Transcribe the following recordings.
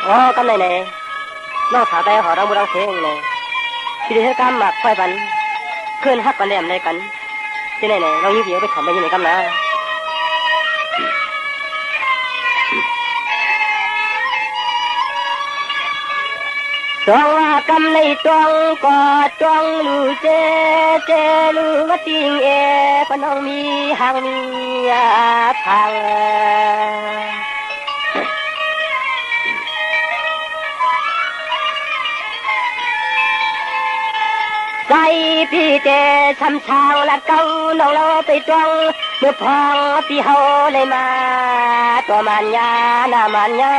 cái này này nó thả tay họ đang mua đang thế này thì để cam mà khoai bánh khơi hấp bánh em này cắn cái này này nó như kiểu cái thảm như này cam lá trong cam này trong có trong lù chê lù mất tiếng e con ông mi hàng mi thangใจพี่เจช้ำช้างละเก้าน้องเราไปตวงเมื่อพองพี่เฮาเลยมาตัวมันยาหน้ามันยา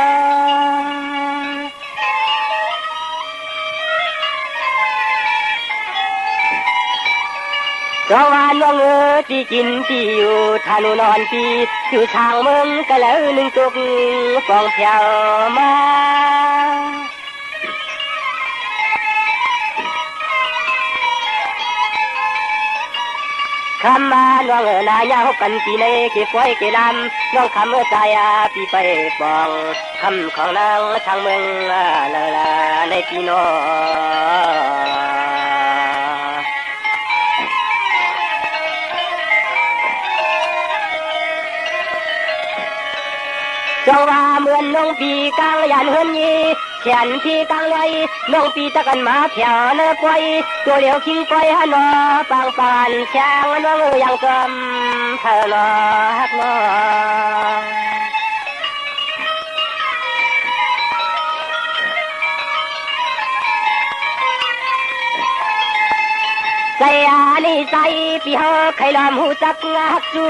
เพราะว่าน้องที่กินที่อยู่ถ้าหนูนอนพี่อยู่ทางมึงก็แล้วหนึ่งตุกฟองเที่ยวมาคำมาน้องนายาหกกันปีในเก็บไว้เก็บลำน้องคำใจปีไปฟองคำของนางทางเมืองละในปีโนเจ้าว่าเหมือนน้องปีกลางยันเฮือนยีเขียนที่กลางไว้น้องปีตะกันมาเที่ยวเนื้อปล่อยตัวเดียวคิงปล่อยฮันนอปางปานช้างน้องยังกำเธอนอฮักนอใจนี่ใจพี่เฮาใครลอมหูจักฮักจู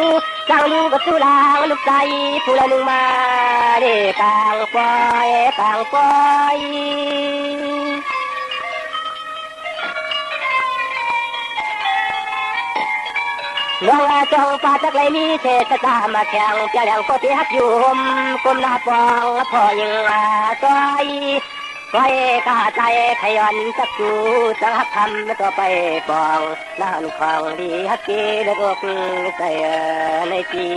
กลางลูกกับสุลางลูกใจผู้ละหนึ่งมาเด็กลางปล่อยน้องจงปาจักเลยมีเศษตามาแข่งเจ้าแหลงก็ที่ฮักอยู่ห่มก้มหน้าปองพอยิงต้อยก้อยกาใจขยันจักจูจังฮักทำตัวไปปองน้ำของดีฮักกีเลือกใจในปี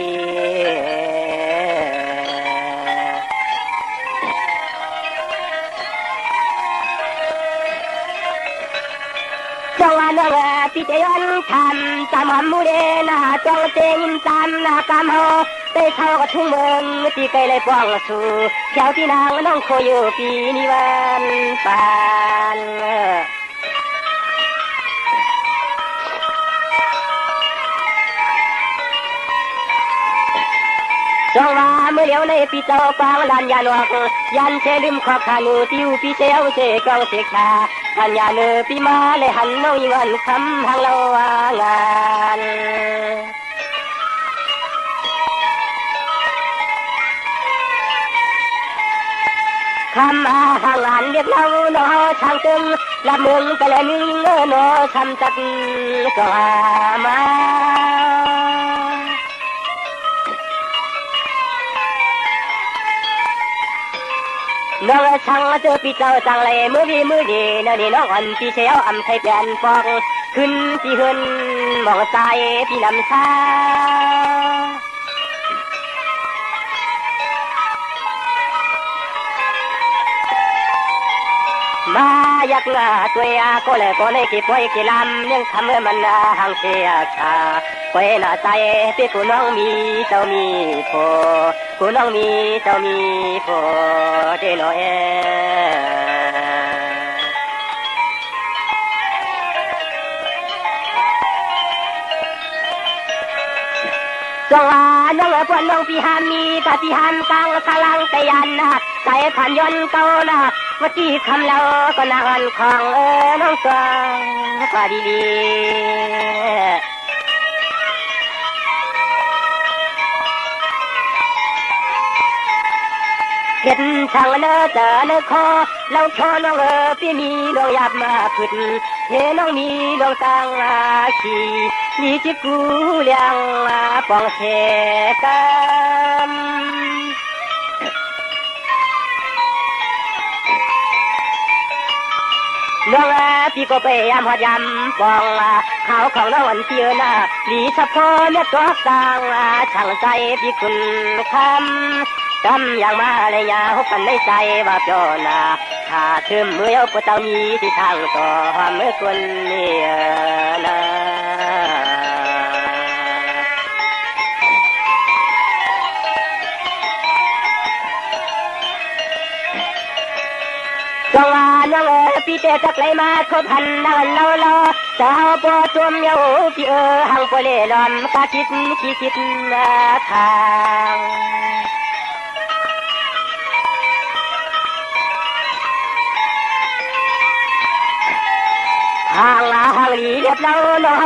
จังหวะน้องพี่เจยันทำตามหำมูเดน่าจ้องเต็มตามหน้ากำหอไปเท่ากับทุ่งเมืองที่ไกลเลยปองสู่เจ้าที่นางน้องโคอยู่ปีนิวันปานจงว่าเมื่อเลี้ยวในปีเจ้าปางลานยาหลวกยันเชลืมขอบขานูติวปีเจ้าเชกองเสกชาทันยาเนอปีมาเลยหันน้องวันคำทางเราวางานคำห่างงานเรียกเราหนอช่างตึงละเมืองไปเลยนึงหนอช้ำจัดก็มาน้องช่างเจอปีเจ้าจังเลยมือดีนี่น้องอ่อนปีเชียวอำไทยเปลี่ยนฟองขึ้นปีหืนมองใจปีลำชามาอยากตัวก็เลยก็ในกี่ป่วยกี่ลำยังทำให้มันห่างเสียชาป่วยหน้าใจพี่กูน้องมีเจ้ามีพอกูน้องมีเจ้ามีพอเจโนเอจงว่าน้องปวนน้องพี่หามีกะพี่หามกลางพลังแต่ยันใจผ่านยนเก่าว่าที่คำเราก็นานของน้องตัวก็ดีเห็นช่างเนอเจอเนอคอเราชอน้องพี่มีน้องยับมาขึ้นเห็นน้องมีน้องตังขี่นี่จิกูเลี้ยงปองเสกันน้องพี่ก็ไปยามหอดยามปองเขาของน้องวันเทียนดีเฉพาะเนื้อตัวต่างช่างใจพี่คุณคำ จำอย่างมาเลยยาหุบกันได้ใจว่าโจนาถ้าถึงมือเอาปเจ้ามีที่ทางต่อเมื่อคนนี้นะจงว่าน้องพี่เตจักเลยมาทบหันนั่งเล่าสาวปอจวมเยาพี่หังปเล่ลอมกาคิดขี้คิดทางห่างหลีเรียบเล่าน้อง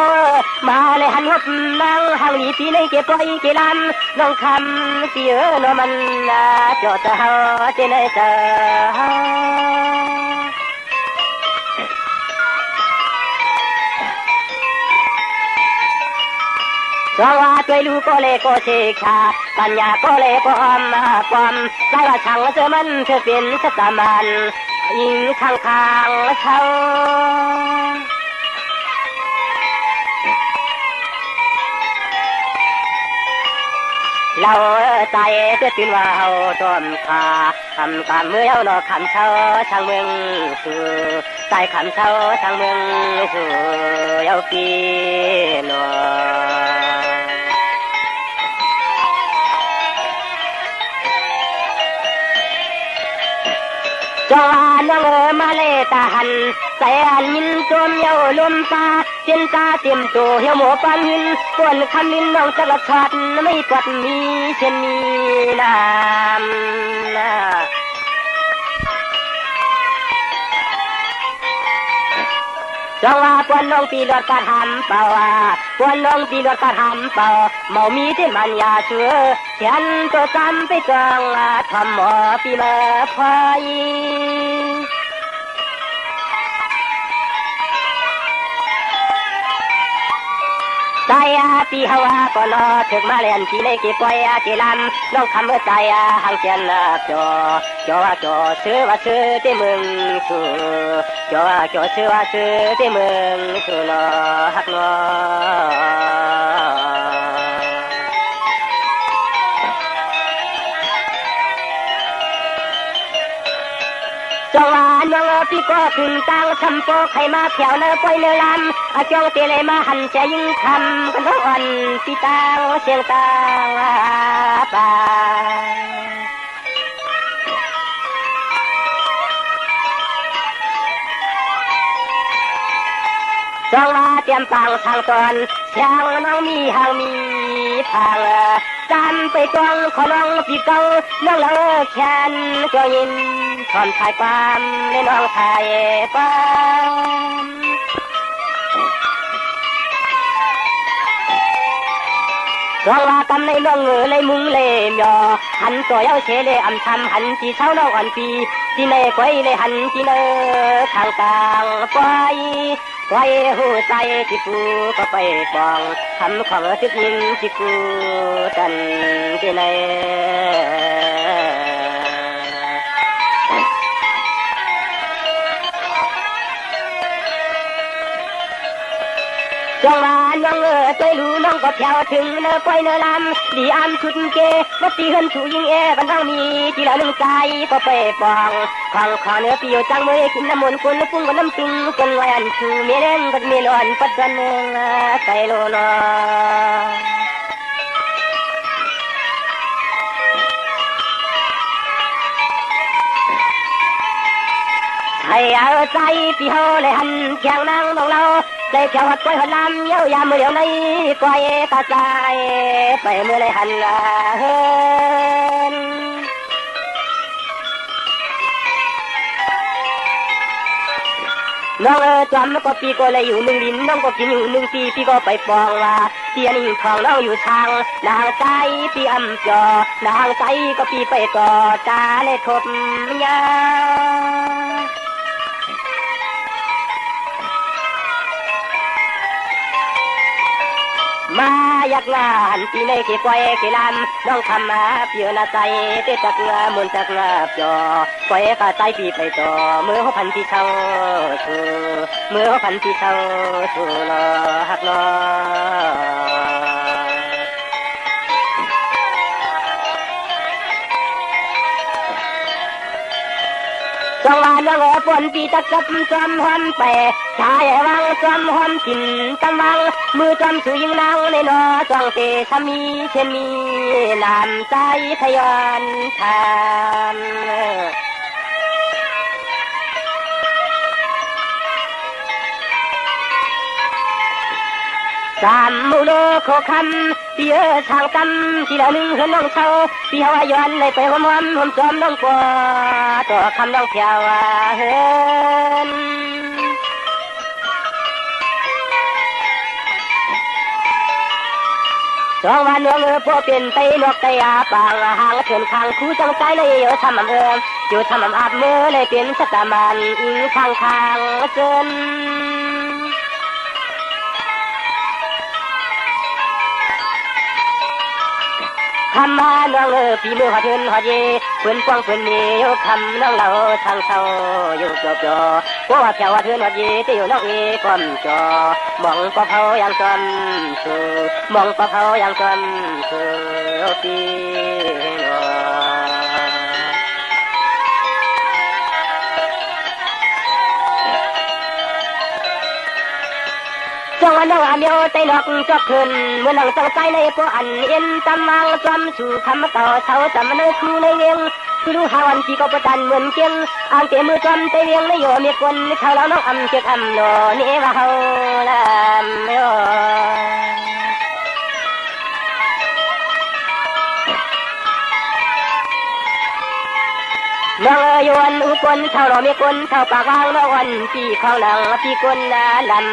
มาเลยหันหับนั่งห่างหลีปีในเก็บปล่อยเกลำน้องคำพี่น้องมันจอดเฮาเจเนเจสว่าตัวลูกก็เลยก็เชกชาปัญญาก็เลยก็อมความใจว่าช่างเธอมันเธอเป็นสัตว์มันยิงข้างเช้าเราใจเพื่อตื่นว่าเฮาต้มขาคำเมื่อเอาหนอคำเช้าช่างเมืองสู่ใจคำเช้าช่างเมืองสู่เอาปีนอจงว่าน้องมาเลตาหันใส่อันยินจมเยาลมตาเจนตาเต็มตัวเหี่ยวหมูปันหินปวนคำลินน้องจักรชัดไม่ปวดมีเช่นมีน้ำจงว่าปวนน้องปีรถกระทำเปล่าปวนน้องปีรถกระทำเปล่าเมามีที่มันยาเชื่อเขียนตัวจำไปจองทำหมอปีมาพายใจปีฮาวาก็นอถึงมาเรียนที่ในกี่ปอยกี่ลำน้องคำเมื่อใจหังเจียนจอซื้อว่าซื้อที่เมืองสู่จอซื้อว่าซื้อที่เมืองสู่นอฮักนอจงว่าน้องพี่ก็ถึงตั้งทำโปใครมาเพียวเนื้อปอยเนื้อลำจงเตเลยมาหันใจยิ่งทำกันทุกวันพี่ตั้งเสียงตั้งป่าจงว่าเตรียมปังทางตอนเสียงน้องมีหางมีทางจำไปกองขอน้องพี่เก่าน้องแขนก็ยินทอนถ่ายความในน้องถ่ายความจงว่ากำในน้องเลยมุงเลยมอหันตัวเย้าเชเลยอำทำหันที่เช้าน้องอ่อนปีที่ในก้อยเลยหันที่เนอทางกลางปล่อยหูใจที่กูก็ไปปองทำของทึกยิงที่กูตันที่ในจงว่าน้องใจรู้น้องก็แถวถึงเนื้อปล่อยเนื้อลำดีอำชุดเกวัดตีเฮินถูยิงบันทังมีที่ละหนึ่งใจก็ไปปองของขอเนื้อปีโยจังมือกินน้ำมันกุนปุ้งกับน้ำตึงกันไว้อันชูเมเล่นกับเมลอนปัดกันเองใส่โลนอให้เอาใจพี่เฮาเลยหันเคียงนางมองเราได้เที่ยวหัดก้อยหัดลำเย้ายามมือเดียวในก้อยกระจายไปมือเลยหันเฮินน้องจอมก็ปีก็เลยอยู่หนึ่งลิ้นน้องก็กินอยู่หนึ่งปีก็ไปปองว่าเตียนี่ทองน้องอยู่ทางนางใจปีอำจอนางใจก็ปีไปก่อตาเลยทบยามาอยากงานปีในกี่ก้อยกี่ลำน้องทำมาเปียนาใจเตจักงามุนจักงาจอก้อยกะใจปีไปต่อมือเขาพันที่เช่าสู่มือเขาพันที่เช่าสู่นอฮักนอ สองวันน้องฝนปีตะกับจอมหอมไปชายวังจอมหอมกินตะวังมือจอมสุยิงนางในนอจองเตสามีเช่นมีน้ำใจทยอนทานสามมูโลโคคำพี่ช่างกำที่ละหนึ่งเฮือนน้องเช่าพี่ฮาวายอนเลยไปหอมจอมน้องปอตัวคำน้องเพียวเฮือนสองวันน้องพวกเป็นไตนกไตอาปางห่างเถินข้างคู่จังใจเลยทำอำอยู่ทำอาบมือเลยเป็นสตามันอิงข้างเจนคำมาน้องปีมือหัดเทินหัดเย่เพื่อนกว้างเพื่อนมีอยู่คำน้องเราทางเศร้าอยู่จบจอพวกว่าแถวหัดเทินหัดเย่ที่อยู่น้องเอก้มจอมองปะเผาอย่างจำสูมองปะเผาอย่างจำสูปีนอจงวันน้องอาเมียวใจหลอกจอกคืนเมื่อน้องต้องใจในพวกอันเอ็นตำมังจำสู่คำต่อเช้าจำมันคู่ในเวียงคือดูหาวันที่ก็ประจันเหมือนเกียงอ่างเตมือจำใจเวียงในโยมีคนเขาแล้วน้องอำเจ็ดอำโลนี่ว่าเขาลำโยน้องยวนอุกนเท่าเรามีคนเท่าปากวางน้องวันปีของนางปีคนลำ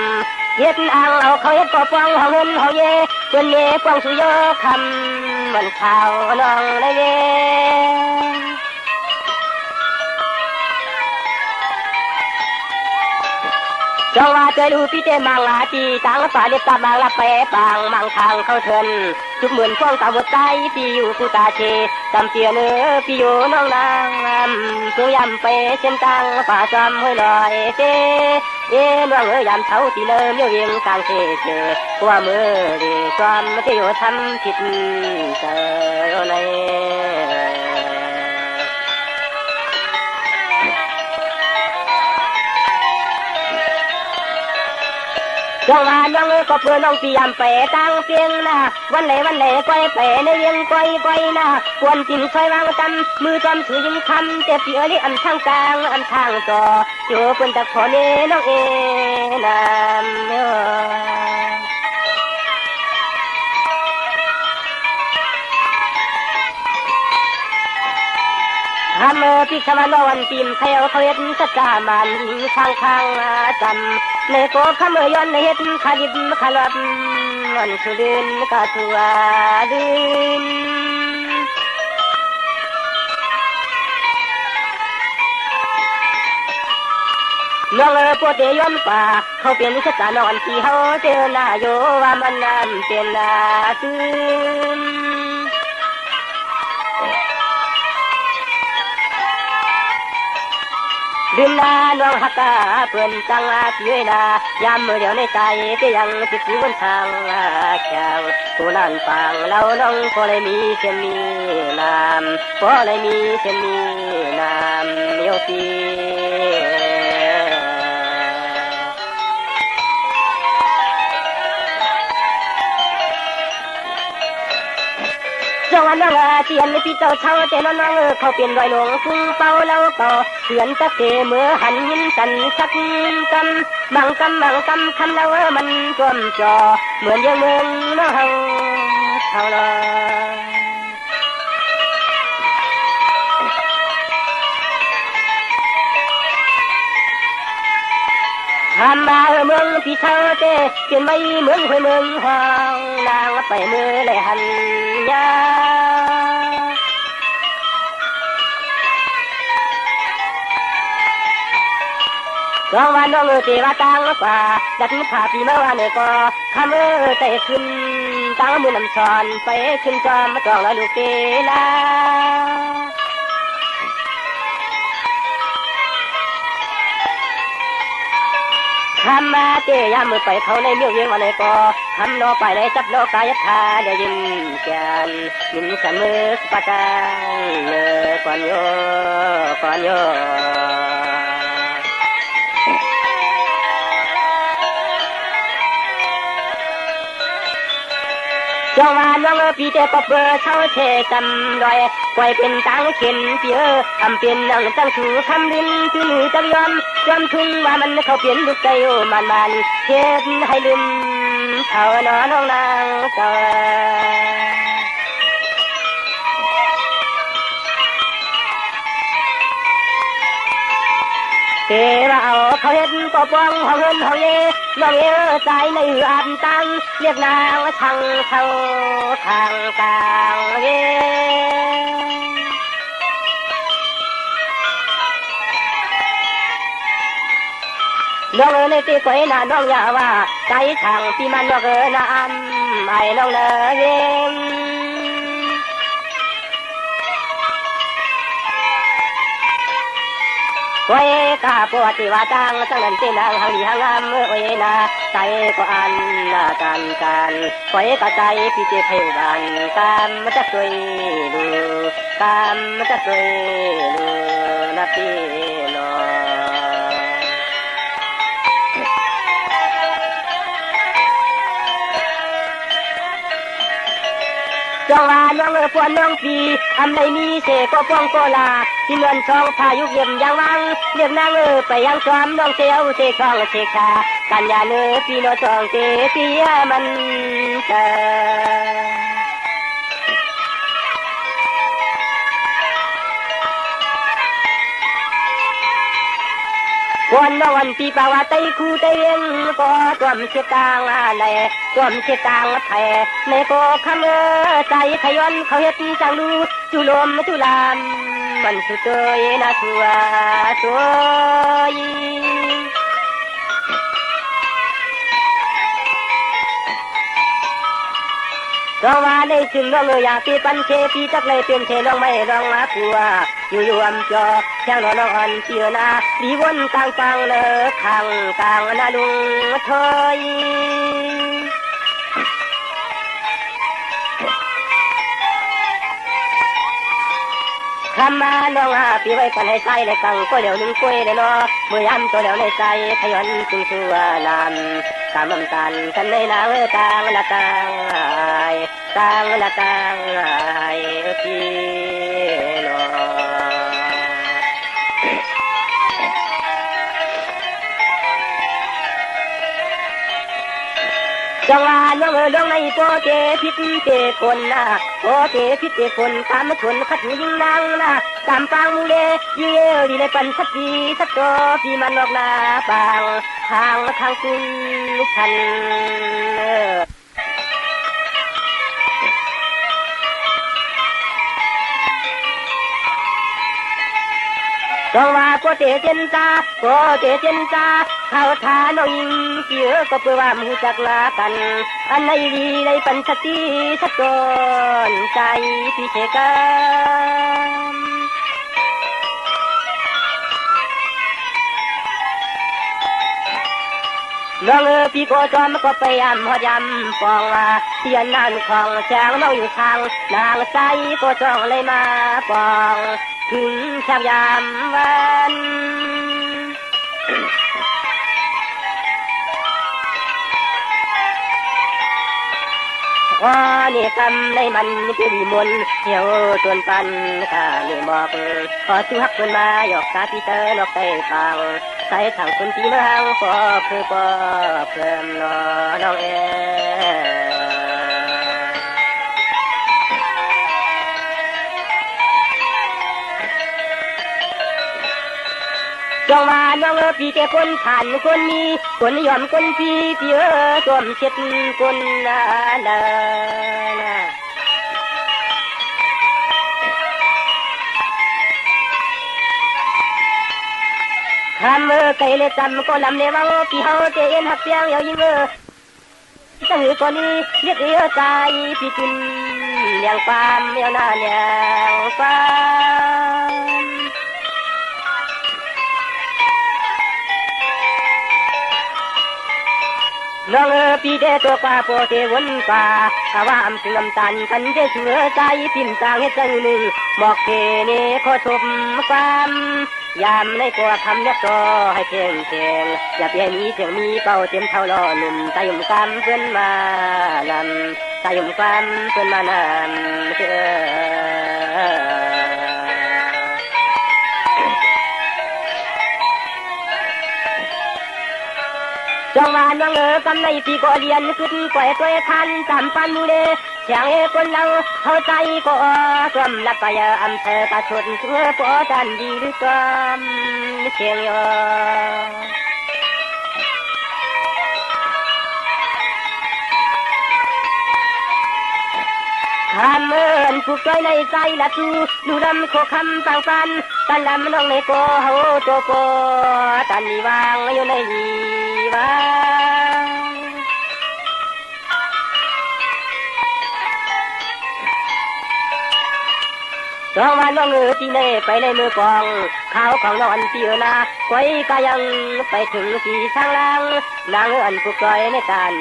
เฮ็ดอ่างเอาเขาเฮ็ดก็ฟังเขาเงินเขาเย่จนเย่ฟังสุโยคำมันข่าวน้องเลยเย่จงว่าเจอดูพี่เจมังอาตีตังฝ่าเล็บตามังละเปปางมังทางเข้าเถินทุกเหมือนฟ้องตาบดใจพี่อยู่กูตาเชจำเตียเนื้อพี่อยู่น้องนางเพื่อยำไปเส้นตังฝ่าจำห้อยลอยเจน้องยำเท้าที่เริ่มเยี่ยวเวียงกลางเจหัวมือดีจอมที่อยู่ทำผิดเจอในจงว่าน้องก็เพื่อน้องพี่ยำไปตั้งเพียงนะวันไหนก้อยไปในเวียงก้อยนะควรจินซอยวางจำมือจำถือยิงคำเจ็บเปียนี่อันทางกลางอันทางต่ออยู่คนตะขอเนน้องเอนามทำพี่ขมานวันปีมเขยเขาเฮ็ดสัจจามันข้างจำในโกขมย้อนเฮ็ดขาดิบขาลับมันสุดินกะทัวดินน้องปวดเดย้อมป่าเขาเป็นสัจจานอนที่เขาเจอหน้าโยว่ามันนั่นเป็นนาซึมดินนาน้องฮักกาเพื่อนจังอาเทียนายามเมื่อเดียวในใจก็ยังติดอยู่บนทางแข่งผู้นั้นฟังเราน้องพอเลยมีเช่นมีน้ำพอเลยมีเช่นมีน้ำเมียวปีจงวันน้องเตียนในพี่เจ้าเช่าเจ้าน้องเขาเปลี่ยนรอยหลงฟุ้งเป้าแล้วก็เถื่อนตะเกเมื่อหันยิ้มกันสักกำบังกำคำแล้วมันกลมจอเหมือนยังเมืองน้องเท่าไรทำมาเมืองพี่เช่าเจ้เปลี่ยนไปเมืองห้วยเมืองห้องนางไปเมื่อเลยหันยาลองวันน้องเจว่าตังกว่าดัดขาปีเมื่อวานก็ข้ามือเตะขึ้นตั้งมือนำช้อนไปขึ้นจอมมาจองแล้วลูกเตลาค ทำมาเตะยามมือไปเขาในเมืองเวียงวันในก็ทำโนไปในจับโนกายธาเดี๋ยวยิ้มแก่นยิ้มเสมอปะจังเมื่อก่อนโยก่อนโยจงวานวังปีเตปเปอร์เช่าเชจำดอยปล่อยเป็นตังเข็นเปียทำเป็นนังจังชูคำดินที่หนือจังยอมยอมทุ่งว่ามันเขาเปลี่ยนลูกใจโอมันเฮ็ดให้ลืมเท่าน้องนางเจ้าเทว่าเอาเขาเห็นปอปองเขาเงินเขาเย่น้องเอ๋ใจในอันตังเรียกนางว่าชังเขาทางกลางเย่น้องเอ๋ในตีก๋วยน่ะน้องอย่าว่าใจช่างที่มันน้องเอ๋น่ะไอ้น้องเอ๋เย่โอ้ยกาปวดที่ว่าจังจังนั้นเป็นนางหางดีหางงามโอ้ยนาใจก็อันกันโอ้ยกะใจพี่เจ็บให้บ้านกามมันจะสวยดูกามมันจะสวยดูนะพี่น้องจงว่าน้องปวนน้องปีทำในมีเสก็ป้องก็ลาที่เงินช่องพายุเยี่ยมยังวังเรียกนางไปยังซ้อมน้องเสียวเสช่องเสชากันยาปีโนช่องเตเตียมันเจอวันนวันปีปาวาไตคูไตเองก็ตัวมเสียตังอะไรตัวมเสียตังแผ่ในก็คำใจขย้อนเขาเฮ็ดจังดูจุลมจุลามมันสุดเตยนะทัวสวยร้องว่าได้จึงร้องอยากตีปันเชปีจักเลยเป็นเชร้องไม่ร้องมาผัวอยู่อำจอแข่งน้องอ่อนเชียวนาดีวนกลางฟังเลอขังกลางนาลุงเทยคำมาน้องปีไว้ปันให้ใจเลยกังก็เหลียวนึงกล้วยเลยเนาะเมื่อยำตัวเหลียวในใจขย้อนจึงชัวนำตามน้ำตาลกันในนางต่างละต่างต่างละต่างพี่น้องจังหวะน้องน้องในโปเตพิษเตคนนะโปเตพิษเตคนตามมาชนขัดยิงนางนะตามปังมูเลยิงดีในปันสักทีสักตัวพี่มันออกหน้าปังทางคุณฉันจังว่าโปเตเจนตาโปเตเจนตาเขาทาน้องยิงเกี่ยวก็เพื่อว่ามูจักลากันอันไหนดีในปัญชติสักตนใจพิเศษกันน้องพี่ก็จอมก็ไปยำหอดยำปองว่าเทียนนั่นของแสงน้องอยู่ทางนางใจก็จ้องเลยมาปองถึงชาวยามวันพอนี่คำในมันเป็นมนเหี่ยวจนปันข้าไม่บอกพอสู้ฮักคนมาหยอกตาพี่เตอร์นอกใจฟังใส่ทางคนที่เมืองพอเพื่อเพิ่มน้องจงว่าน้องพี่แกคนขันคนนี้คนยอมคนพี่ตัวมเช็ดคนน่าคำไก่เลยจำก็ลำเนวังพี่เฮาเจนหักเสียงเยายิงตั้งหือก่อนนี้เรียกเรือใจพี่กินเลี้ยงฟาร์มเลี้ยงนาเลี้ยงฟาร์ม จ น้องปีเดตัวกว่าโปเทวนกว่าข้าว่าอำถึงอำตันกันเดเสือใจพิมพ์ต่างให้ใจหนึ่งบอกเทเนขอชมความยามในตัวคำยับต่อให้เพียงเพียงอย่าเพียงนี้เพียงมีเป่าเต็มเท่าล้อหนุ่มใจยุ่มความเพื่อนมานำใจยุ่มความเพื่อนมานำเชื่อจงวานวังกำในปีก็เรียนขึ้นก่อยตัวทันจำปันมูเลเสียงคนเราเข้าใจก็สวมลับไปอำเภอกระสุนเชื่อปอดันดีหรือตามเชียงยอคำเอิญผูกใจในใจละตูดูดำโคคำปังปันตันลำน้องในโกเฮาโตโกตันมีวางอยู่ในยีวางสองวันน้องที่เน่ไปในมือกองข้าวของน้องอันเตียนาไว้ก็ยังไปถึงที่ทางล่างนางอันผูกใจในตาน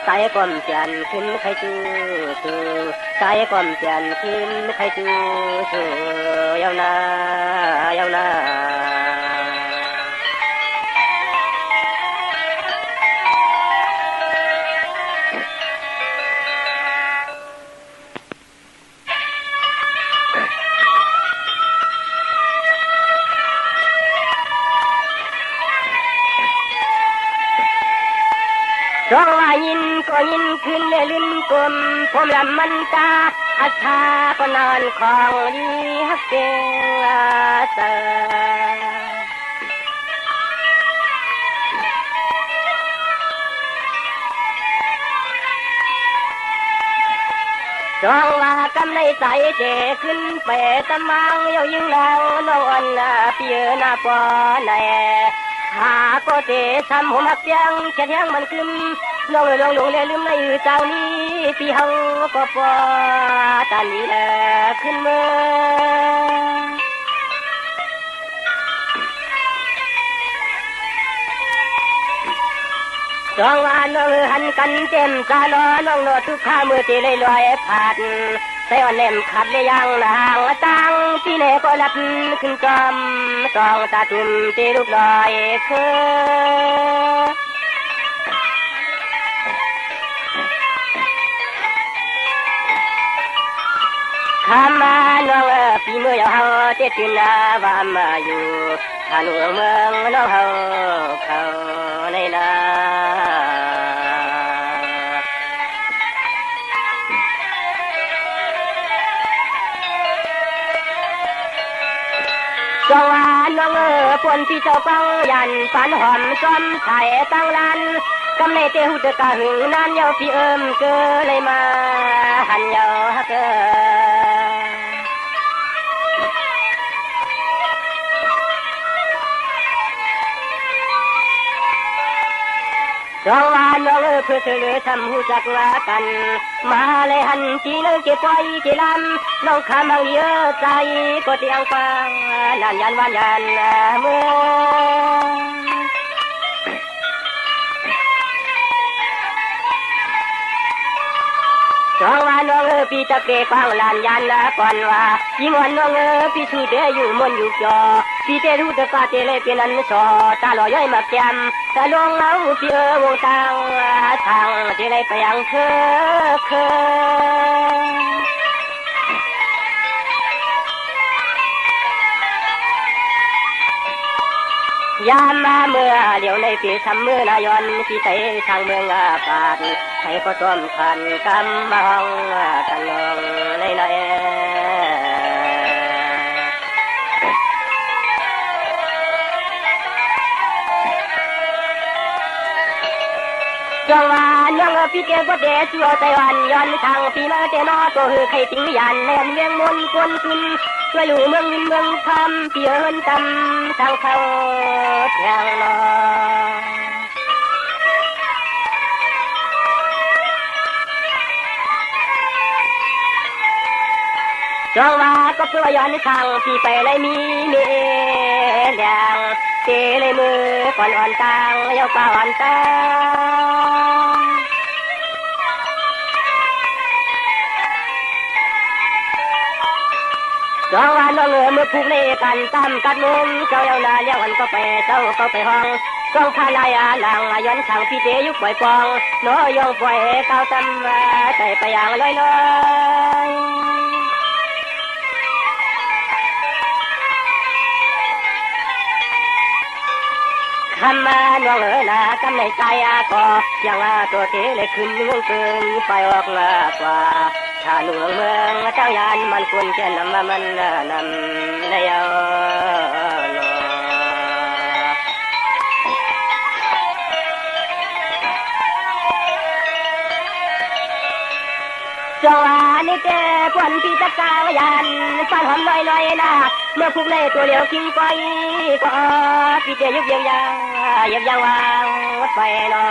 สายก้มเจียนขึ้นใครจูสายก้มเจียนขึ้นใครจูยาวนายาวนารองว่ายินก็ยินขึ้นเลยลิ้นกลมผมลำมันตาอัฐาก็นอนของดีฮักเกลาเตจองว่ากำในใจเจขึ้นไปตะมังเยายิ่งนางน้องอันเปียนาปอแลหาก็เตะทำหัวมักยังแค่ยังมันขึ้นลงเลยลืมในเจ้านี้ปีเฮาก็ปอตาลีแลขึ้นเมื่อจองว่าน้องหันกันเต็มตาล้อน้องโนทุกข้ามือตีเลยลอยผ่านใส่อ่อนเล่มขัดเลยยังนางตังที่เนก็รับขึ้นจอมตองตาตุ่มตีลูกลอยคือข้ามาน้องปีเมื่อเฮาเจ็ดขึ้นว่ามาอยู่ทางเมืองน้องเฮาเขาในนาจงว่าน้องปนที่เจ้าปังยันฝันหอมซ้อมไถ่ตั้งลานกำในเตหุตกะหึงนานเยาพี่เกเลยมาหันเยาฮักเกจงว่าน้องเพื่อเธอทำหูจักว่ากันมาเลยหันจีนึกเก็บไว้จีลำน้องคำหังเยอะใจก็เตียงฟังนานยันวันยันเมื่อจงว่าน้องพี่จะเกฟังลานยันก่อนว่ายิ่งวันน้องพี่ชูเดอยู่มนอยู่จอพี่เตรู้ตะกาเตเลยเป็นอันสอตาลอยย้อยมาแกมตาลงเอาพี่วงตังทางเตเลยไปยังเคยามมาเมื่อเดี๋ยวในปีทำเมื่อนายอนพี่ไปทางเมืองอาปาดให้ก็ต้มขันกำบังกันลงในในจงว่าน้องพี่เกก็เดชัวไต้หวันย้อนทางพี่มาเจนอตัวคือใครติ้งยันแลนเวียงมนกวนขึ้นช่วยอยู่เมืองคำพี่เฮินตำทางเขาแทงนอจงว่าก็เพื่อย้อนทางพี่ไปเลยมีเมียเตเลยมือก่อนอ่อนตางเยาป่าอ่อนตา มื่อผูกในกันตามกัดมุมเจ้าเยานาเลี้ยงวันก็ไปเจ้าก็ไปห้องกองพานายาหลังย้อนช่างพี่เจยุกปล่อยปองน้อยองปล่อยเก้าตำใจไปอย่างลอยคำมาหน่วงนากำในใจก็ยังตัวเทเลยขึ้นงงเกินไปออกมากว่าถ้าหลวงเมืองเจ้ายานมันควรแค่นำมามันนำในเอาจงนี่เจ้พวนพี่จักกายานฟันหอมลอยๆนะเมื่อพุกในตัวเดียวคิงไปก็พี่เจยุกยังวางวัดไปนอ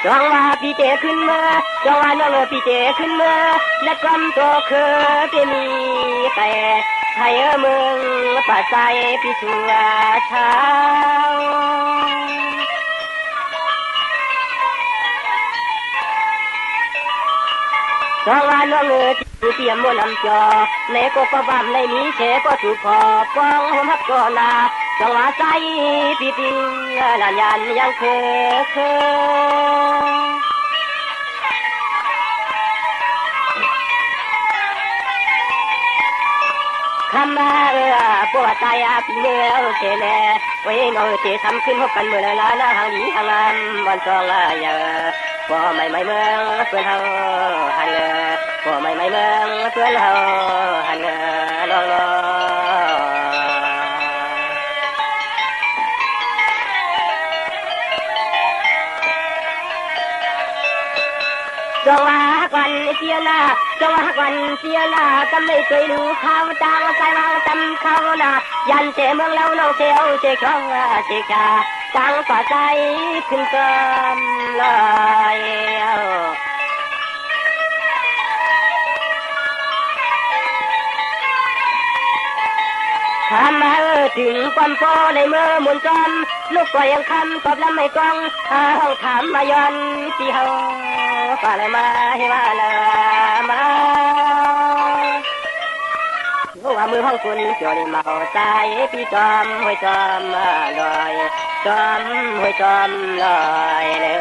จงว่าพี่เจขึ้นมาจงว่าน้องพี่เจขึ้นมาและกำตัวคือที่มีแต่ไทยเมืองป่าใจพี่ชัวเช้าจงว่าน้องที่เตรียมมวนำจอในก็กบ้านในนี้เชก็ถูกพอป้องหัวมักก็นาจงว่าใจพี่ติงหลานยันยังเคคำมาปวดใจพี่เนื้อเชลไว้น้องเชทำขึ้นพบกันเมื่อละนะหางหนีหางงามบอนจองเยอะพอไม่เมืองเพื่อนเฮาหันพอไม่เมืองเพื่อนเฮาหันลองจงว่ากันเสียนาจงว่ากันเสียนากำไม่เคยดูข้าวจางใจวางจำเขานายันเจเมืองเราน้องเชียวเจคลองเจกาจังป่าใจขึ้นกันลอยคำมาถึงความโฟในเมื่อมุนจอมลูกก็ยังคำตอบแล้วไม่กองห้องถามมาย้อนที่เฮาฝ่าเลยมาให้ว่าละมาว่ามือห้องคุณจอดเมาใจพี่จอมห้วยจอมลอยจอมห้วยจอมลอยเลย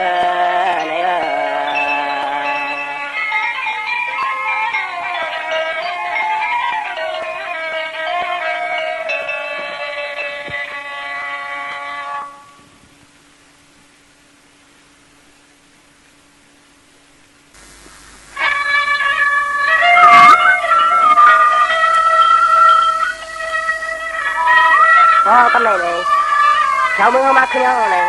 ก็ไม่เลยชาวเมืองมาขึ้นเลย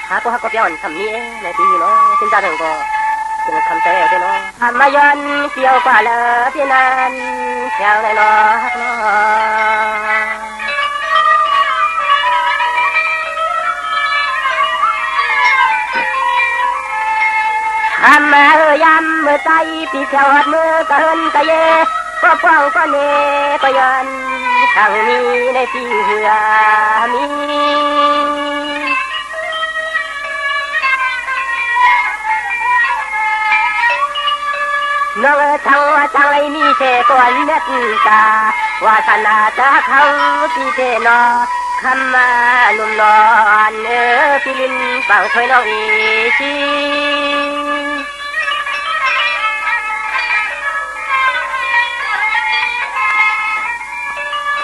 หาพวกเขาก็เปียนทำนี้ในปีเนาะซึ่งตาถึงก็จะทำเตะเนาะทำมาย้อนเกี่ยวกว่าเลยพี่นันแถวไหนเนาะทำมาย้ำเมื่อใจพี่เจ้าหัดมือก็เฮินตะเย่ก็ป้องก็เนก็ย้อนทางมีในที่เหือมีน้องทางไรมีเชก่อนเม็ดตาวาสนาจะเขาที่เจนอคำมาลุ่มนอนพี่ลินฝั่งถอยน้องอีชี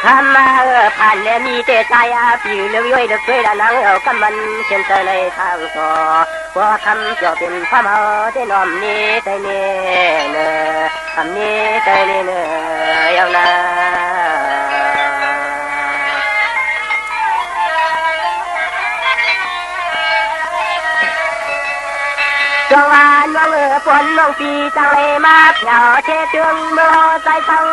คำมาผ่านแล้วมีแต่ใจผิวเลี้ยวย้อยเดือดด้วยละนังเอากำมันเช่นใจในทางต่อพอคำเจ้าเป็นพระเมาได้น้อมนี้ใจเน่เนอคำนี้ใจเน่เนอยังนาจงอ่านว่าฝนน้องปีจังเลยมาเหงาเชจึงเมื่อใจฟัง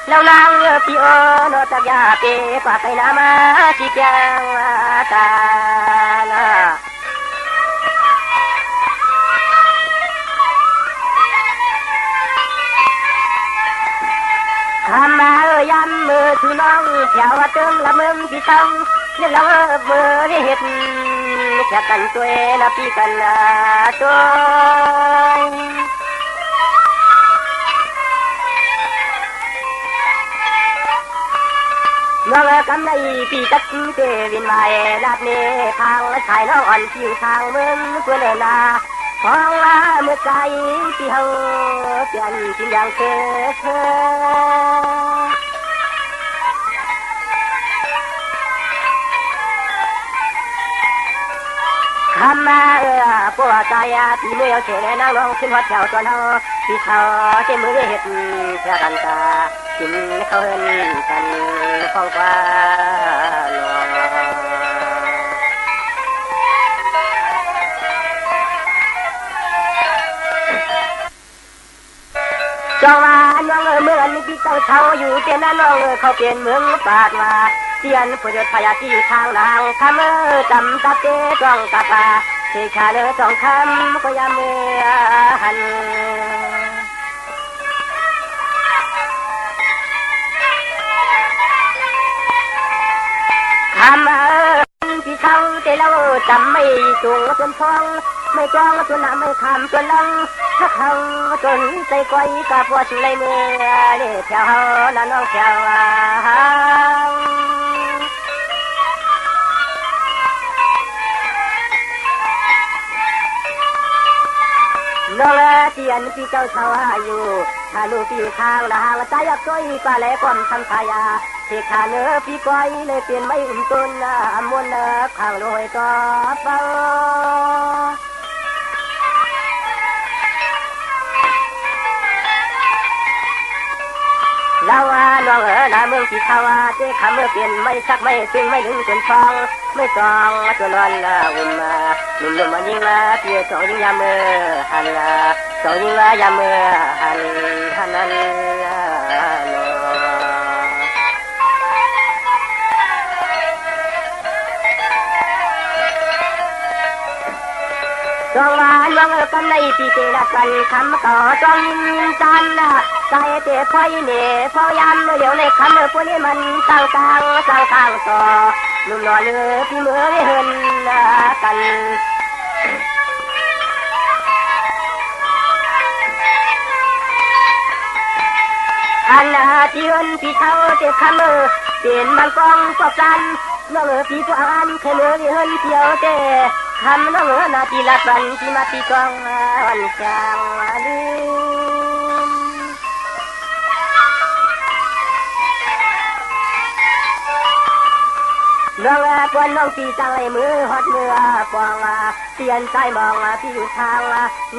แล้วนางพี่โอโนตักยาเปกว่าไปนามาสิแกงตาละคำมาย้ำมือถือน้องแถวตึงละมึงพี่ต้อง เรื่องเราเมื่อได้เห็นแค่กันตัวนะพี่กันตัวเมื่อกำในปีตักเจวินมาลาดเนทางชายน้องอ่อนผิวทางเมืองเพื่อนนาของเมื่อใจที่เฮาเปลี่ยนสิ่งอย่างเธอคำมาปวดใจที่มือเอาเฉยนั่งร้องขึ้นหัวแถวตัวเฮาที่เขาเจ็บมือเห็ดแค่กันตากินเขาเห็นกันฟ้องฟ้าลอยจองว่าน้องเมื่อนี้พี่เจ้าเช่าอยู่เจ้าน้องเขาเปลี่ยนเมืองปาดมาเตียนผู้ยศพยาที่ทางนางคำจำตับเจ้จ้องตาปาที่ขาเลือสองคำก็ยามเมื่อหันคำที่เขาแต่เราจำไม่สูงจนฟองไม่จ้องจนหน้าไม่คำจนลังถ้าเขาจนใจก้อยกับว่าชุเลยเมื่อเด็กแถวละน้องแถวน้องเตียนพี่เจ้าชาวอยู่ถ้าลูกพี่ข้างละหางใจอยากช่วยปลาแหลกความทำทายาที่ขาเนื้อพี่ก้อยเลยเปลี่ยนไม่ต้นมวนข้างลอยต่อเป้าเราน้องน้าเมืองที่เขาเจ้าคำเมื่อเปลี่ยนไม่สักไม่ซึ่งไม่ถึงจนฟองไม่ตองจนวันอุ่นหนุ่มมันยิ่งเพียสองยิ่งยามเมื่อหันสองยิ่งยามเมื่อหันนั้นจองว่าน้องกันในปีเจริญกันคำก่อจองจันใจเตะไฟเน่พอยามเดี๋ยวในคำพวกนี้มันต่างต่างต่อนุ่มนวลพี่เมื่อได้เห็นกันอันที่เห็นพี่เท่าเจ็บคำเปลี่ยนมันกองปอบกันน้องพี่ผู้อ่านเคยเมื่อได้เห็นเที่ยวเตะคำน้องนาทีละปันที่มาตีกองวันจางลืมน้องกวนน้องตีจังเลยมือหอดมือปองเปลี่ยนใจมองพี่อยู่ทาง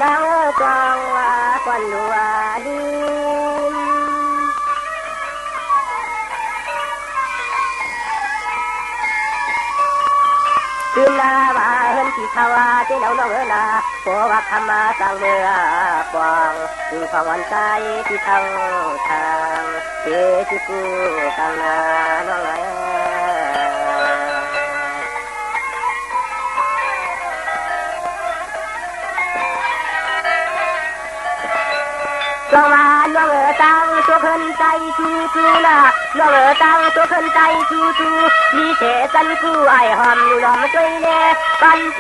น้องกองกวนลัวลืมคืนนาว่าเห็นที่เขาเจ้าน้องนาเพราะว่าคำมาสั่งเมื่อปองถึงฟังวันใจที่ทางเจ้าที่กูกังนาน้องน้องมาน้องตั้งตัวคนใจชูนะน้องตั้งตัวคนใจชูมีเทกันคู่ไอหอมน้องช่วยเล่กันเท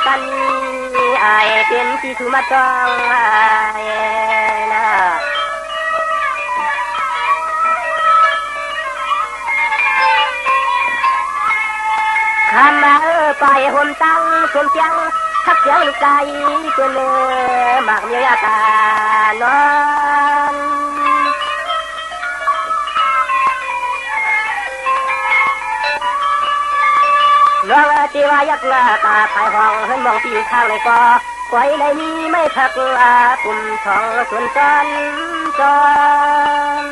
กันไอเป็นที่ชูมาจ้องไอนะคำมาไปห่มตั้งสมเสียงทักเสียงใจจนหมากมีอาการนอนน้องจีวายักหน้าตาภายห้องเห็นมองที่ข้างในก็ไว้ในนี้ไม่พักปุ่มทองส่วนกันจอน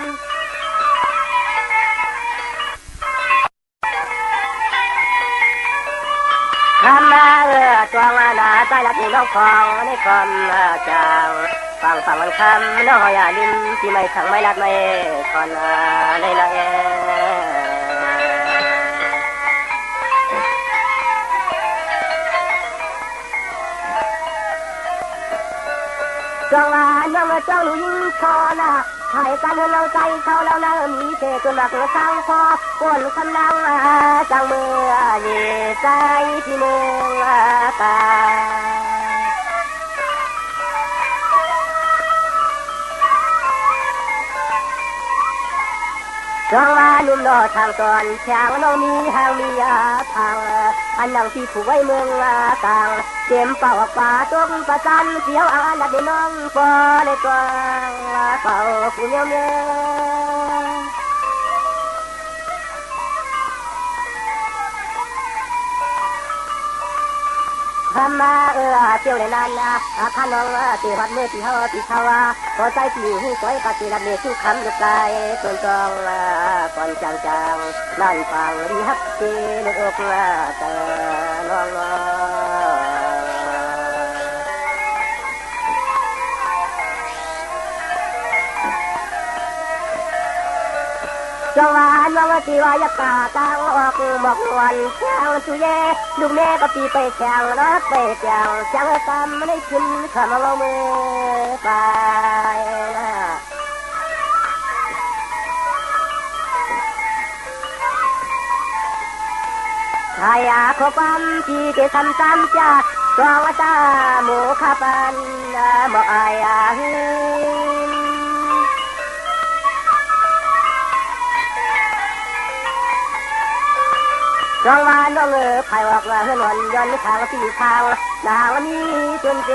คำมาจวงนาใจรักนี่น้องฟองในความจางฟังมันคำน้องอย่าลืมที่ไม่ขังไม่รักไม่คอนเลยละจองน้องจ้องหนูยิ่งพอนะ ไทยกันเราใจเขาเราเนื้อมีเจตุนักสร้างพอคนคำนังจังเมื่อเย่ใจที่เมืองกาจังว่านุ่มนอทางตอนช่างน้องมีหางมีทางอันนังที่ผู้ไว้เมืองต่างเต็มเป่าป่าตกประจันเสียวอาลัดน้องปอในตัวเป่าผู้เมียวเมียทำมาเที่ยวในนั้นข้าน้องตีหัดมือตีเขาพอใจตีหูก้อยปฏิรับเนทุกคำดุกายส่วนจองก่อนจางนั่นฟังดีฮักเจนึกอกเตอน้องจังหวะน้องตีวายกาตั้งออกบอกวันแข่งสุเย่ลูกแม่ก็ตีไปแข่งรักไปแข่งจังตามไม่ได้ขึ้นขามเอามือไปนะชายาขบัมที่เกศทำจ้าจองว่าจ้าหมูขับันบอกอายจังหวะน้องไผ่ออกเฮือนวันย้อนทางสี่ทางนางมีจนเจ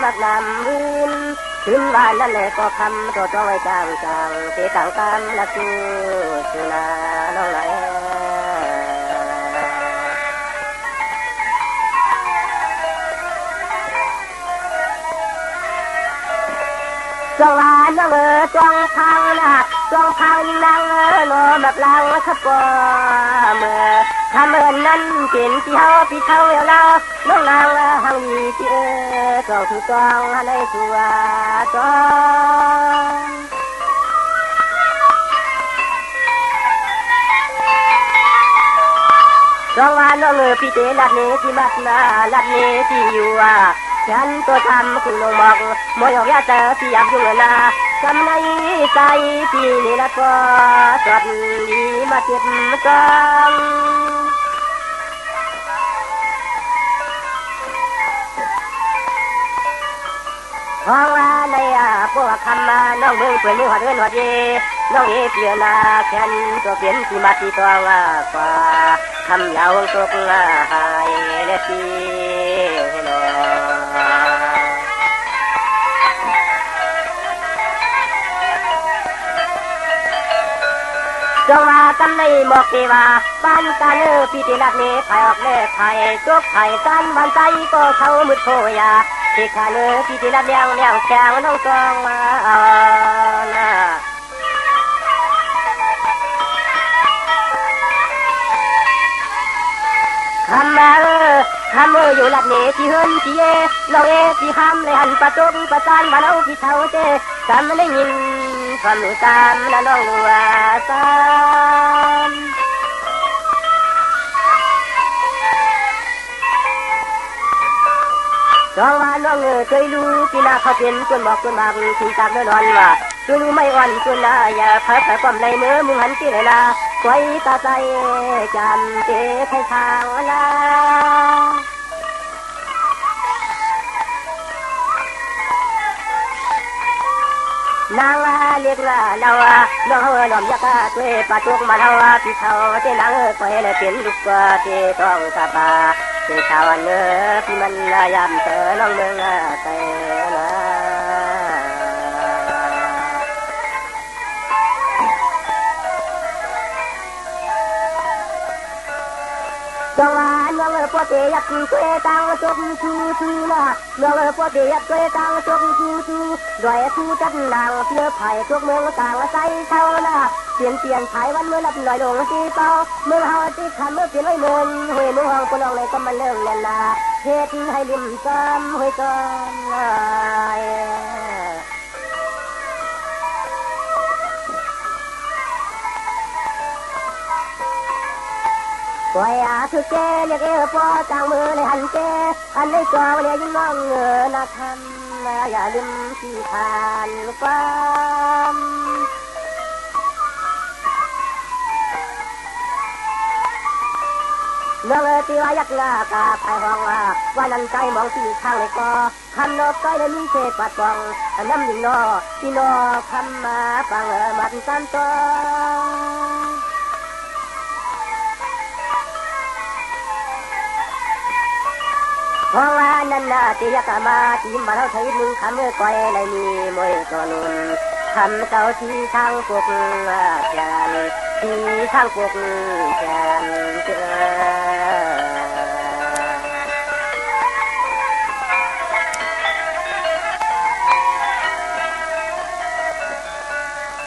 มักนำวินถึงบ้านนั่นเลยก็คำตัวจ้องไว้จางเตะต่างกันละสู้สุนาน้องไหลจังหวะน้องจ้องพังนะจ้องพังนั่งโนแบบลังขบเมื่อทำเอินนั้นเป็นที่เฮาพี่เขาเอวเราน้องนางหังมีที่จ้องถูกจ้องในตัวจ้องจังหวะน้องพี่เตลัดนี้ที่มัดนาลัดนี้ที่อยู่ฉันตัวทำคุณลงบอกมวยออกยาเจอที่ยับยุ่งนาจำในใจที่นี่ละก็สดดีมาเจ็บจังเพราะว่าในพวกคำมาน้องเมืองเปลี่ยนมือหัดเงินหัดเยน้องเอเปลี่ยนแขนตัวเปลี่ยนที่มาที่ตัวว่าฟ้าคำยาวตกหายและทีให้น้องจังหวะกันในหมอกเทวาบ้านกันพี่ที่รักนี้ไผ่ออกเล่ไผ่จุกไผ่กันบ้านใจก็เขามืดโคยาที่ขาพี่ที่รักเลี้ยงแข็งน้องจองมานะคำมาคำอยู่หลับเนที่เฮินที่เย่น้องเอที่คำเลยหันประตูประจานมาเอาที่เท้าเจจำไม่ได้ยินความรู้ตามและน้องรู้ว่าตามจังหวะน้องเคยรู้ที่นาเขาเป็นจนบอกจนบางที่จากเดินวันว่าจนไม่อ่อนจนน่าอย่าเผยความในมือมึงหันที่ไหนนะคอยตาใจจำเจ๊ไทยทางนะนางเรียกเราน้องน้อมยักษ์ช่วยปะจุกมาเท่าที่เขาเจ้านางคอยเลยเป็นลูกเจ้ต้องกระบาเจ้าชาวเนื้อที่มันยำเตอน้องเมืองเตนะจังหวะน้องพ่อเตยักษ์ช่วยตังจกชูนะน้องพ่อเตยักษ์ช่วยตังจกชูด้วยชูจัดนางเพื่อไผ่ทุกเมืองต่างใจเท่านะเปลี่ยนไผ่วันเมื่อนับลอยลงที่เป้าเมื่อเฮาที่ขันเมื่อเปลี่ยนไว้เมืองหวยมือห้องคนน้องเลยก็มันเริ่มเล่นนะเฮ็ดให้ริมซ้ำหวยซ้ำปล่อยคือเจเรียกพอจางมือในหันเจอันในจอเนี่ยยิ่งน้องนาทำ อย่าลืมที่ทานความเมื่อตีว่ายักหน้ากาภายห้องว่านันใจมองที่ข้างเลยก็คำนกก้อยเลยมีเศษปัดปองน้ำยิงนอที่นอคำมาฟังมันสันตัวเพราะว่านั่นน่ะที่ยักมาที่มาเราใช้มือคำเมื่อก้อยเลยมีมวยตัวนุ่นคำเจ้าที่ทางพวกแกนที่ทางพวกแกน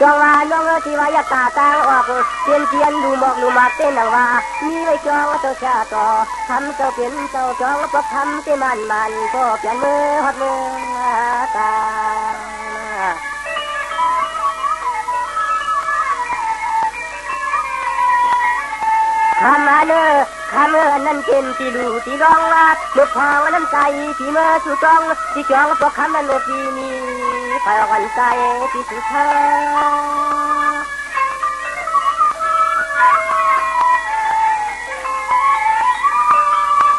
จงว่าน้องที่ว่ายากาตั้งออกเตียนเตียนดูหมอกดูมาเต้นหนังว่ามีไว้จองเจ้าชาต่อทำเจ้าเป็นเจ้าจองปกทำที่มันก็เปลี่ยนมือหัดมือตาคำมาเนอคำนั้นเป็นที่ดูที่ร้องเมื่อพอนั้นใจที่เมื่อสุจองที่จองปกคำนั้นโลกีนี้ไปออกกันใจที่สุดท้าย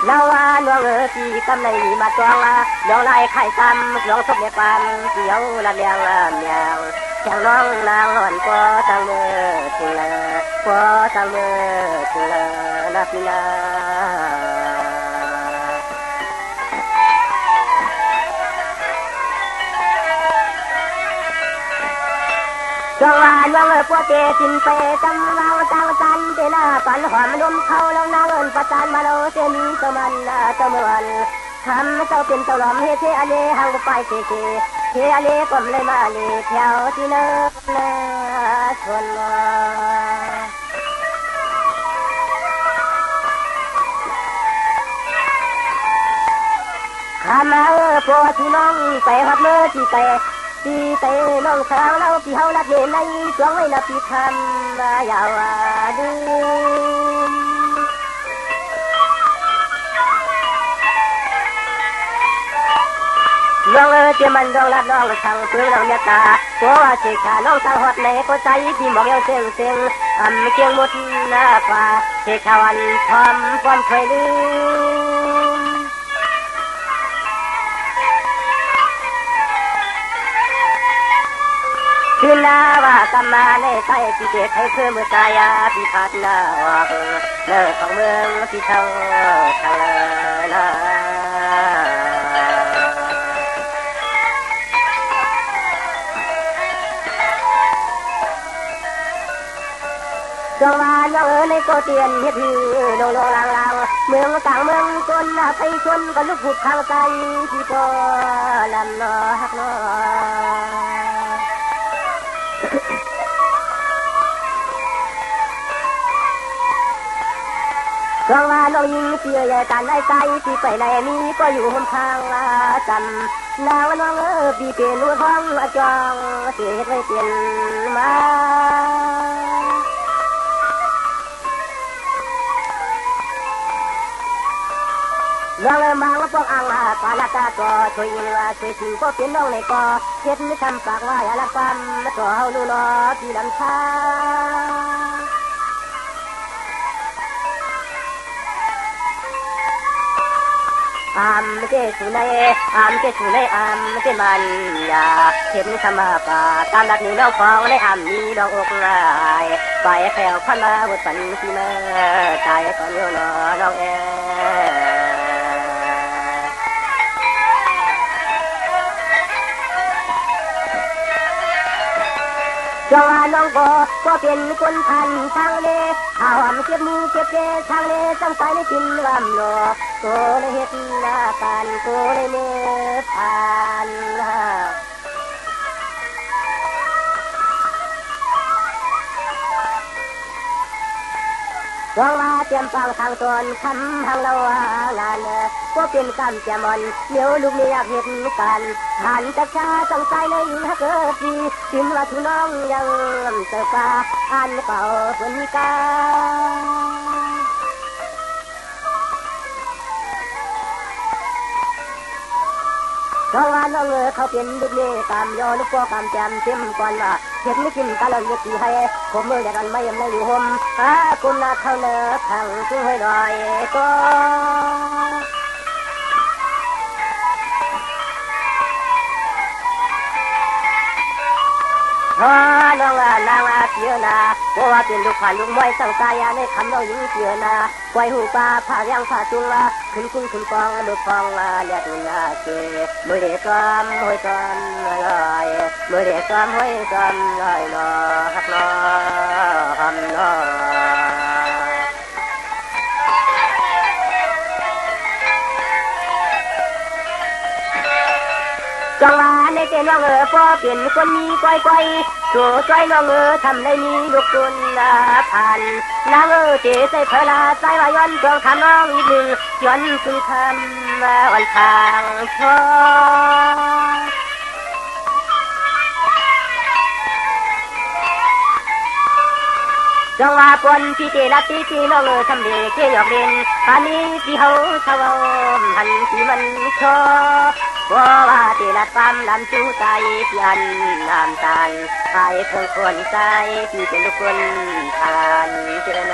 เราว่าน้องที่กำในมาจองน้องไล่ไข่ซ้ำน้องสมเด็จปั๊มเกี่ยวละเลียงเมียงแข่งน้องนางอ่อนก็ตั้งมือถึงเลยก็ตั้งมือถึงเลยนะพี่นาจงว่าน้องพวกเจสินไปจำเราตั้งตันเจน่าปันหอมนมเขาแล้วนางเอิญประจานมาเราเจมีเจ้ามันเจ้าเมื่อวันทำเจ้าเป็นเจ้าหลอมเฮเทอเลหังไปเทเทอเลก็เลยมาเลแถวที่เลิกเลิกชนข้ามาพอที่น้องไปหัดเมื่อที่ไปที่ไปน้องสาวเราที่เฮาลัดเย็นในช่วงไว้นับที่ทำยาวดูน้องเจ้ามันน้องลัดน้องช่างเปลืองน้องเมียตาตัวเชกขาน้องสาวหอดในก็ใจที่มองยังเสียงเสียงเกียงหมดหน้าฟ้าเชกขาวันพร้อมความเคยลืมคืนนาว่ากำมาในใจที่เด็ดให้เพื่อเมื่อตายพิพัฒนาออกเลิกของเมืองที่เท่าทางนาจงว่าน้องในโกเตียนเฮ็ดหือลงลางเมืองต่างเมืองจนไปชนก็ลุกหุบทางใจที่พอลำนอฮักนอเพราะว่าน้องยิงเสียใหญ่กันในใจที่ไปไหนนี้ก็อยู่หนทางจำนางน้องปีเป็นลูกท้องจองเสียไม่เปลี่ยนมาน้องมาว่าพวกอังปาลากาก็ช่วยยิงช่วยทิ้งก็เป็นน้องในก็เช็ดไม่ทำปากว่าอย่าละความก็เฮาลูนอที่ลำชาเจสุนัยเจสุนัยเจมันยาเข็มธรรมปาตามดักนี้น้องฟองในมีน้องอกลายไปแผ่วพันมาวุฒิปันที่เมื่อใจก่อนโยนน้องจงว่าน้องก็เป็นคนพันทางเลหามเก็บมือเก็บเจทางเลตั้งใจในกินลำโลโกเลยเฮ็ดหน้าการโกเลยเนื้อผ่านจงว่าเตรียมฟังทางตนคำทางเรางานก็เป็นกรรมแจมอนเดี๋ยวลูกไม่อยากเห็นกันหันจะชาต้องใจในฮักเกิดดีถึงว่าทุน้องยังเจอฟ้าอ่านเป่าฝนกา เพราะว่าน้องเขาเป็นลูกเลี้ยตามยอลูกพ่อกามแจมเต็มก่อนว่าเห็ดไม่กินกะลังยึดที่ให้ผมมืออย่างนั้นไม่ยังไม่อยู่ห่มกุมนาเขาเนื้อขังซึ่งให้ดอยก็น้องนางเสียนาเพราะว่าเป็นลูกผ่านลูกมวยสังกายในคำน้องยิงเสียนาไว้หูปลาผ่ายังผ่าจุงขึ้นกุ้งขึ้นฟองมือฟองเลียตุนเกมือเด็กซ้อมห้อยซ้อมลอยมือเด็กซ้อมห้อยซ้อมลอยนอฮักนอหอมนอจังหวะในเต้นน้องพอเปลี่ยนคนมีก้อยสู่จ้อยน้องทำได้มีลูกตุนผ่านนางเจใส่เพลาใส่วาย้อนเพื่อทำน้องอีกหนึ่งย้อนคือทำวันทางชอจังหวะปนพี่เจลัดที่น้องทำเด็กเกี่ยวเด่นอันนี้ที่เขาชาวหันที่มันชอว่าที่ละตามลำจูใจเพียนน้ำตาลใครเพิ่งคนใจที่เป็นลูกคนทานเจอใน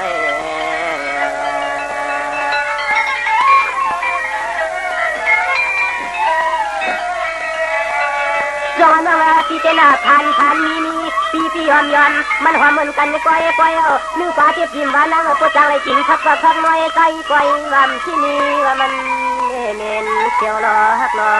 ย้อนว่าที่เป็นพันมีปีหอมย้อนมันหอมเหมือนกันก้อยเอานึ่งปลาเทียบพิมพ์ว่านั่งปวดจังเลยกินทักน้อยไก่ก้อยลำที่นี่ว่ามันเน้นเขียวรอฮักรอ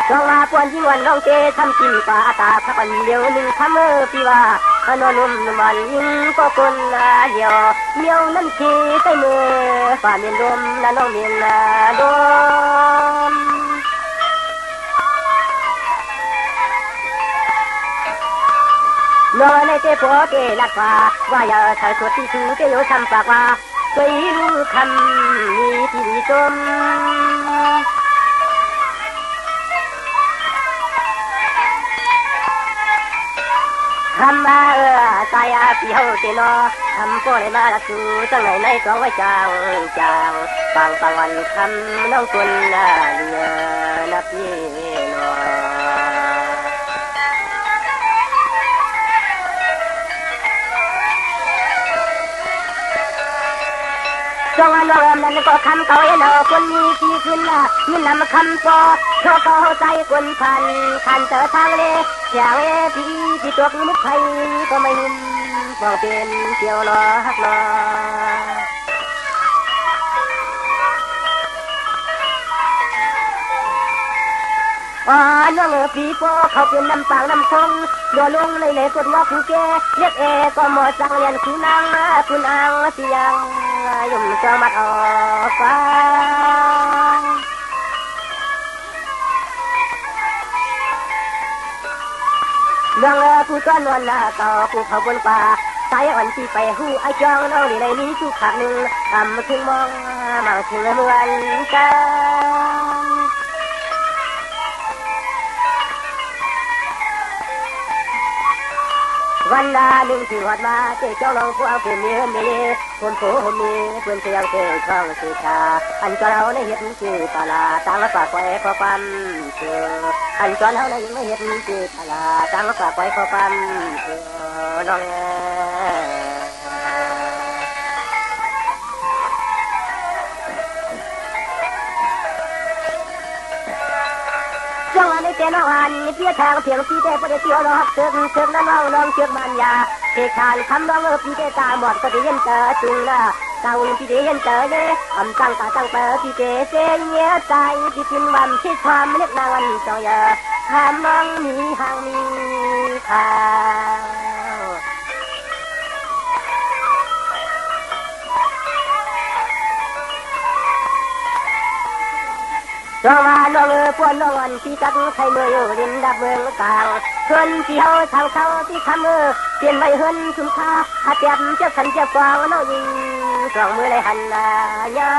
จังหวะปวนยิ่งวันน้องเจทำกินปลาตาพักวันเดียวหนึ่งทำพี่ว่าขนมมันยิ่งก็คนเดียวเมียวนั่นขี้ใส่มือฝ่าเมียนดมน้องเมียนดมน้องในเจ้าพ่อเกลัดฟ้าว่าอย่าใส่ขวดที่ชูเจ้าทำปากว่าเคยรู้คำมีที่ดีจมทำมาใจพี่เฮาเจนอทำก็ได้มาละสู่จังไหนในสองไว้จางฟังวันคำน้องคนเรือนับพี่นอจังหวะน้องนั้นก็คำเก่าเนาคนมีที่ขึ้นมีนำคำปอโชว์เขาใจคนพันขันเจอทางเลอย่างพี่ตัวมุกไทยก็ไม่หุ่นมองเป็นเกี่ยวรอฮักรอน้องพี่โป้เขาเป็นน้ำปางน้ำคงโดนลงเลยกดว่าผู้แก่เรียกก็หมดสังเรียนคุณนางเสียงยุ่มเจ้ามัดออกฟ้าเรื่องผู้ก้อนวันต่อผู้เขาบนป่าสายอ่อนที่ไปหูไอจองน้องในนี้ทุกขางหนึ่งทำถึงมองมาถึงเหมือนกันวันหนึ่งที่วัดมาเจ้าลองผู้เอาเป็นเนื้อเมย์คนโผล่มีเพื่อนเสียงเจ้าช่องสีชาอันก็เราในเห็นคือตลาต่างละปากไว้พอความเชื่ออันก็เราในไม่เห็นคือตลาต่างละปากไว้พอความเชื่อน้องจังหวะในเจ้าน้องอันเพียทางเพียงพี่เจ้าประเดี๋ยวเราเชิญน้องเชือกมันยาเทคานคำน้องพี่เจ้าตาหมดก็จะเย็นเจอจุงละตาอุ่นพี่เจ้าเย็นเจอเนี่ยทำตั้งตาตั้งเปิดพี่เจ้าเสียเงี้ยใจพี่พิมพ์วันที่ความเล็กนางวันจอยทำน้องมีหางมีขาจังหวะน้องปวนน้องวันที่จักใครเมื่ออยู่ดินดับเมืองกลางเพื่อนที่เฮาทางเขาที่ทำเปลี่ยนไม่เฮินคุ้มค่าหาเจ็บเจ็บขันเจ็บกว่าน้องยิงสองมือเลยหันยา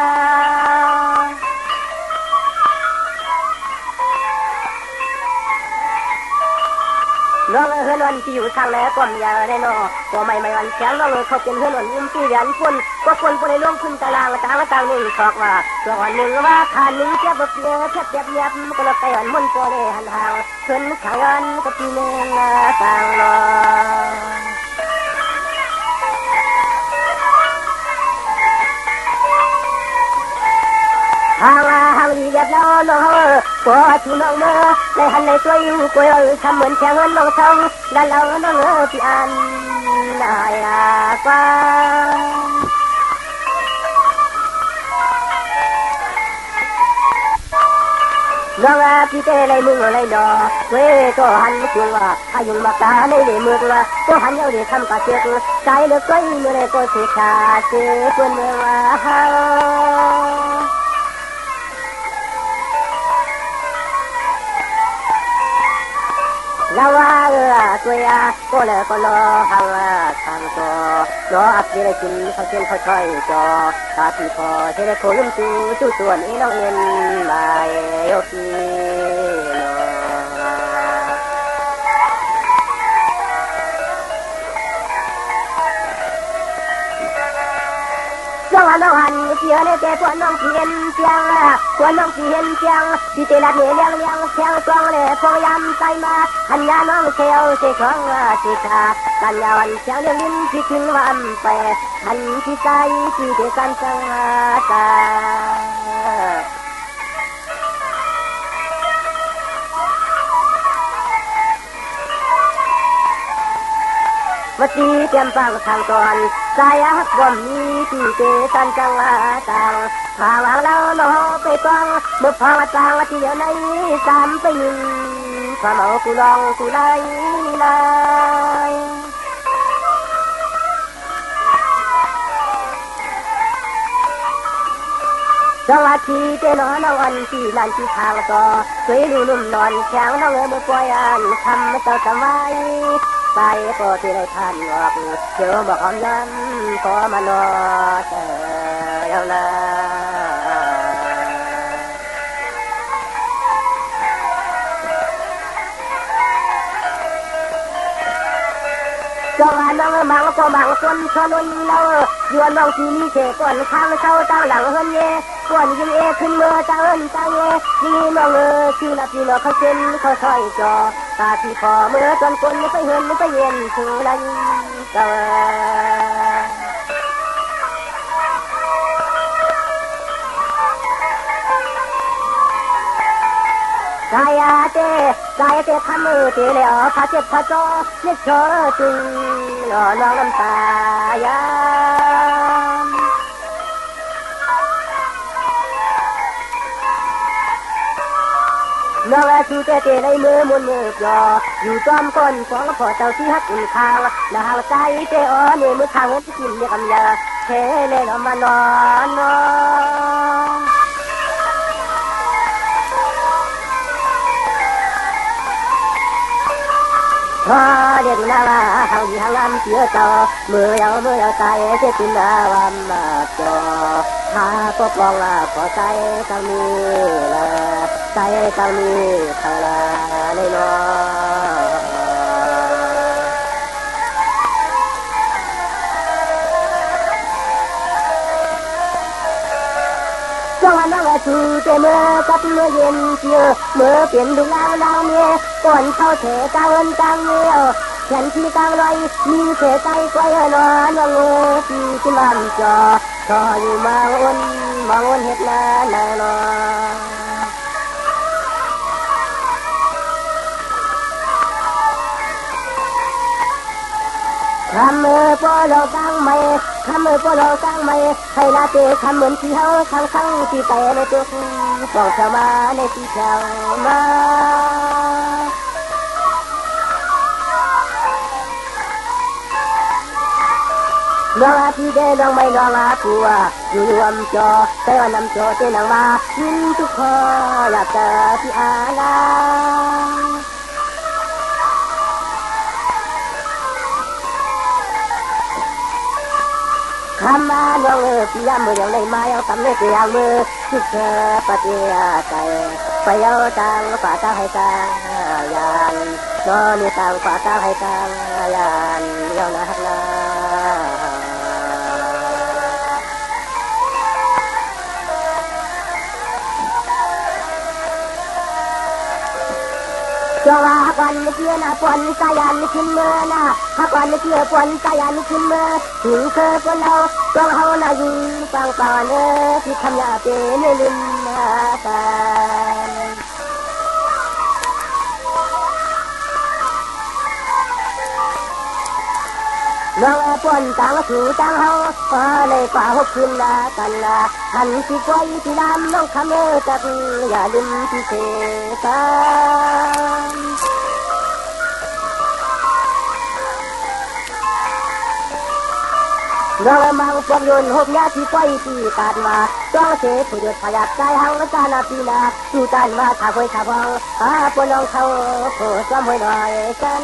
น้องเฮือนวันที่อยู่ทางแล้วก็มีอะไรเนาะก็ไม่วันแข็งน้องเขาเป็นเฮือนวันยิ้มที่ยันคนก็คนไปลงขึ้นตารางต่างนึงชอกว่าตัวหนึ่งว่าขาหนึ่งเจ็บเบี้ยเจ็บยับก็เลยไปหันมุ่นตัวเลยหันห่างขึ้นขยันก็ปีนึงต่างเนาะhàng đi đẹp đâu nó có chú nó mơ này hắn này tôi yêu quê ở thăm mượn theo hơn lòng sông là lâu nó ngỡ thì ăn lại qua nó khi tê này mừng ở đây đó quê có hắn chuông ai dùng mặt ta này để mượn có hắn nhau để thăm cả chuyện trái được quay người này có thể trả sẽ quên mưa lao tôi có lẽ có lo hàng cho nó áp chế chínhเขาเช่นเขาช่วยจอตาที่พอเท่าคนลุ่มตู้ส่วนนี้น้องเงินมาโยกีน้องหันเสียเลยแต่ตัวน้องเพียนเสียงตัวน้องเพียนเสียงที่เตลัดเนี่ยเลี้ยงแข็งกองเลยพยายามใจมาหันยาน้องเชียวเสียของสิขากันยาวันเชียวเลี้ยงลิ้นที่ขึ้นวันไปหันที่ใจที่เด็กกันจังตาวัดดีเตรียมฟังทางตอนสายฮักบ่มีที่เกตันจังต่างทางหลังเราโนไปกองเมื่อพอต่างที่เดียวในสามไปยิงความเอากูลองกูไล่ไล่จังหวะที่เจนอนเอาอันที่นั่นที่ทางก็สวยดูนุ่มนอนแข็งน้องเมื่อปล่อยอันทำเจ้าทำไมไปก็ที่ได้ทันบอกเชื่อบอกอมยันขอมานอเจอแล้วจังหวะน้องมังก็มังคนชนนเรายวนน้องที่มีเศษก่อนข้างเช้าตั้งหลังเฮินเย่ก่อนยิงขึ้นเมื่อตั้งเฮินตั้งเย่นี่น้องคือละพี่น้องเขาเส้นเขาซอยจอตาที่พอเมื่อจนคนไปเฮินไปเย็นถึงละยิ่งเจ้ากายเตทำมือเตเลยพาเจ็บพาโจเล็กโชจึงหล่อน้องน้ำตายามน้องชูเตในมือมุนมือจออยู่จอมก้นของพอเจ้าที่ฮักอุ่นข้าวหลังใจเตเนี่ยมือข้างที่กินเนี่ยกำยาเทเลยน้องมานอนพอเด็กน่าว่าเขาอยู่ทางลำเสียจอเมื่อใจจะกินวันมาจอถ้าก็ปองพอใจกังมีละใจกังมีเท่าไรเลยเนาะจังหวะนั่งชูเตเมื่อกับเมื่อเย็นเชียวเมื่อเปลี่ยนดูลาวเนี่ยก่อนเข้าเถกางเงินกางเงี้ยวแขนที่กางลอยมีเถใจไว้นอนยังเงยที่ที่มันจอคอยอยู่มองวนเห็ดนาแน่นอนทำมือพอเราตั้งไม่ทำมือพอเราตั้งไม่ให้ลาเตะทำเหมือนที่เขาทั้งที่แต่ในตัวบอกเธอมาในที่เธอมาน้องที่เดน้องไม่น้องผัวอยู่รวมจอแต่ว่านำจอเต้นางมายินทุกคนอยากเจอที่อาลาคำมาน้องพี่ยามมืออย่างไรมาเอาตำเนื้อเตียงมือทุกเธอปฏิญาใจ ไปเอาตังฝากตังให้ตังยานนอมีตังฝากตังให้ตังยานเลี้ยวนะฮักนาจงว่าฮักวันเชื่อนะปนตายันขึ้นเมื่อนะฮักวันเชื่อปนตายันขึ้นเมื่อถึงเคยปนเราจงเฮานายิงฟังก่อนที่ทำยาเป็นลืมนากันน้องปนต่างสู่ต่างเฮาเลยกว่าหกคืนละกันละหันสิกวยที่ดำน้องคำจักอย่าลืมที่เสกันเรามังพวกยนหกยาที่ไฟที่การมาต้องเสพผู้เดือดพยักใจหังจานาปีนาสู่การมาถ้าคอยถ้าฟังปนน้องเขาโคตรไม่หน่อยกัน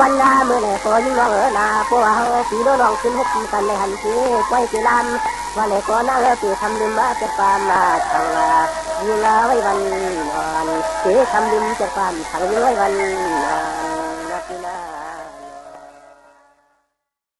วันนาเมื่อไหร่พอยิ่งน้องนาพวกเขาปีโดนน้องขึ้นหกปีกันในหันทีไว้ที่ลำวันไหนก็นั่งปีทำลืมมาจะปามมาทางลายิงไว้วันนอนปีทำลืมจะปามทางไว้วันนอน